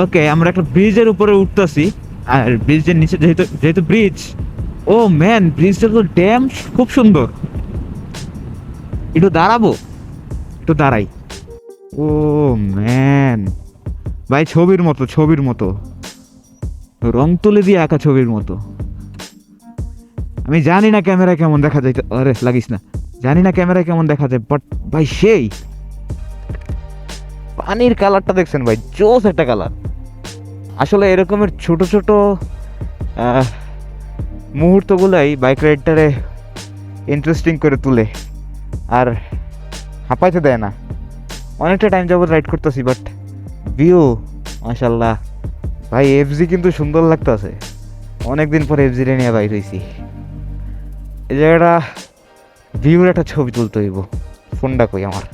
ওকে, আমরা একটা ব্রিজের উপরে উঠতেছি। আর ব্রিজের নিচে যেহেতু যেহেতু ব্রিজ, ও ম্যান, ব্রিজটা তো ড্যাম খুব সুন্দর। একটু দাঁড়াবো, একটু দাঁড়াই। ও ম্যান, ভাই ছবির মতো, ছবির মতো, রং তুলি দিয়ে আঁকা ছবির মতো। আমি জানি না ক্যামেরা কেমন দেখা যায়, আরে লাগিস না, জানি না ক্যামেরা কেমন দেখা যায়, বাট ভাই সেই পানির কালারটা দেখছেন ভাই, জোস একটা কালার। আসলে এরকমের ছোট ছোট আহ, মুহূর্তগুলাই বাইক রাইডটারে ইন্টারেস্টিং করে তুলে আর হাঁপাইতে দেয় না। অনেকটা টাইম যাবত রাইড করতেছি, বাট ভিউ মাশাল্লাহ। ভাই এফজি কিন্তু সুন্দর লাগতেছে, অনেকদিন পরে এফজিটা নিয়ে বাইর হয়েছি। এই জায়গাটা ভিউর একটা ছবি তুলতে হইব, ফোনটা কই আমার।